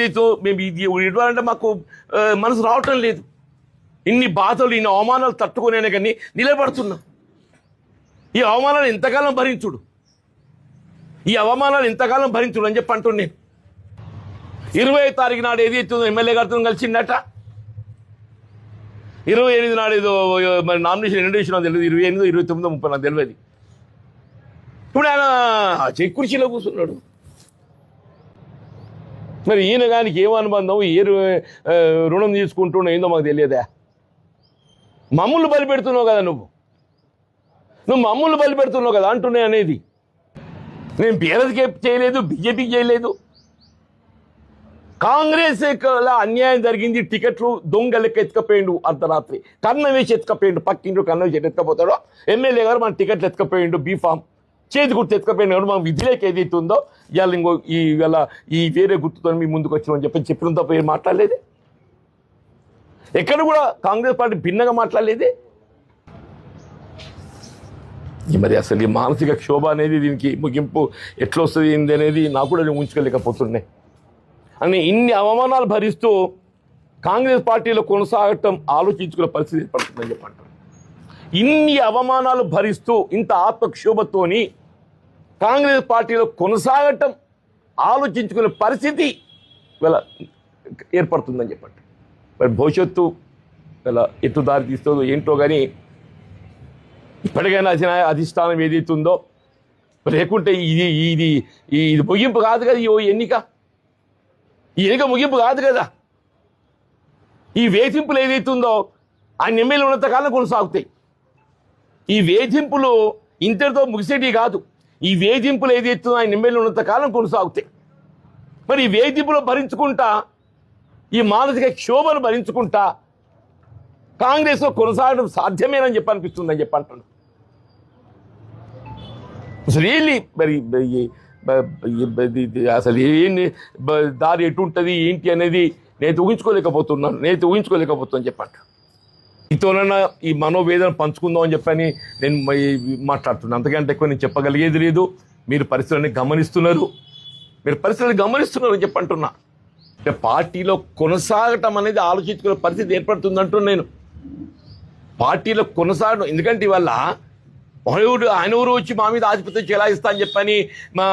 ఏదైతే మేము ఇది ఇవ్వాలంటే మాకు మనసు రావటం లేదు. ఇన్ని బాధలు ఇన్ని అవమానాలు తట్టుకునే కానీ నిలబడుతున్నాం. ఈ అవమానాలు ఎంతకాలం భరించుడు, ఈ అవమానాలు ఎంతకాలం భరించుడు అని చెప్పి అంటున్నాను. 20వ తారీఖు నాడు ఏదైతే ఎమ్మెల్యే గారితో కలిసిందట, 28 నాడు ఏదో మరి నామినేషన్ ఎన్ని వేసినా తెలియదు, 28, 29, 30 నాకు తెలియదు. ఇప్పుడు ఆయన చెక్కుర్చీలో కూర్చున్నాడు. మరి ఈయన గానికి ఏం అనుబంధం, ఏ రుణం తీసుకుంటున్నా ఏందో మాకు తెలియదా? మమ్మల్ని బలిపెడుతున్నావు కదా, నువ్వు మమ్మల్ని బలిపెడుతున్నావు కదా అంటున్నాయి అనేది. నేను బీఆర్ఎస్కి చేయలేదు, బీజేపీకి చేయలేదు. కాంగ్రెస్ అన్యాయం జరిగింది. టికెట్లు దొంగ లెక్క ఎత్తుకపోయిండు, అర్ధరాత్రి కన్న వేసి ఎత్తుకపోయిండు, పక్కిండు కన్న వేసి ఎత్తుకపోతాడో ఎమ్మెల్యే గారు మన టికెట్లు ఎత్తుకపోయిండు, బీఫామ్ చేతి గుర్తు ఎత్తుకపోయిండు. కాబట్టి మన విధిలోకి ఏదైతే ఉందో ఇవాళ ఇవాళ ఈ వేరే గుర్తుతో మీ ముందుకు వచ్చినామని చెప్పిన తప్ప ఏం మాట్లాడలేదు. ఎక్కడ కూడా కాంగ్రెస్ పార్టీ భిన్నంగా మాట్లాడలేదే. మరి అసలు ఈ మానసిక క్షోభ అనేది దీనికి ముగింపు ఎట్లా వస్తుంది ఏంది అనేది నాకు కూడా ఊహించుకోలేకపోతున్నాయి. అని ఇన్ని అవమానాలు భరిస్తూ కాంగ్రెస్ పార్టీలో కొనసాగటం ఆలోచించుకునే పరిస్థితి ఏర్పడుతుందని చెప్పంటారు. ఇన్ని అవమానాలు భరిస్తూ ఇంత ఆత్మక్షోభతోని కాంగ్రెస్ పార్టీలో కొనసాగటం ఆలోచించుకునే పరిస్థితి ఇలా ఏర్పడుతుందని చెప్పండి. మరి భవిష్యత్తు ఇలా ఎటు దారి తీస్తుందో ఏంటో కానీ ఇప్పటికైనా అధిష్టానం ఏదైతుందో, లేకుంటే ఇది ముగింపు కాదు కదా. ఈ ఎన్నిక ముగింపు కాదు కదా. ఈ వేధింపులు ఏదైతుందో ఆయన ఎమ్మెల్యే ఉన్నంతకాలం కొనసాగుతాయి. ఈ వేధింపులు ఇంతటితో ముగిసేటి కాదు. ఈ వేధింపులు ఏదైతుందో ఆయన ఎమ్మెల్యే ఉన్నంతకాలం కొనసాగుతాయి. మరి ఈ వేధింపులు భరించుకుంటా, ఈ మానసిక క్షోభను భరించుకుంటా కాంగ్రెస్లో కొనసాగడం సాధ్యమేనని చెప్పి అనిపిస్తుందని చెప్పి అంటున్నాను. రియల్లీ మరి అసలు ఏంటి దారి ఎటు ఉంటుంది ఏంటి అనేది నేను ఊహించుకోలేకపోతున్నాను చెప్పండి. మీతోనన్నా ఈ మనోవేదన పంచుకుందాం అని చెప్పని నేను మాట్లాడుతున్నాను. అంతకంటే ఎక్కువ నేను చెప్పగలిగేది లేదు. మీరు పరిస్థితులని గమనిస్తున్నారు అని చెప్పి అంటున్నా. పార్టీలో కొనసాగటం అనేది ఆలోచించుకునే పరిస్థితి ఏర్పడుతుంది అంటున్నాను నేను. పార్టీలో కొనసాగడం, ఎందుకంటే ఇవాళ ఆయన ఊరు వచ్చి మా మీద ఆధిపత్యం చెలాయిస్తా అని చెప్పని మా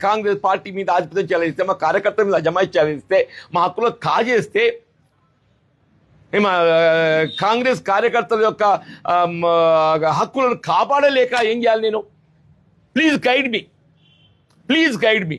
కాంగ్రెస్ పార్టీ మీద ఆధిపత్యం చెలాయిస్తే, మా కార్యకర్తల మీద అజమాయిషి చెలాయిస్తే, మా హక్కులను కాజేస్తే, మా కాంగ్రెస్ కార్యకర్తల యొక్క హక్కులను కాపాడలేక ఏం చేయాలి నేను? Please guide me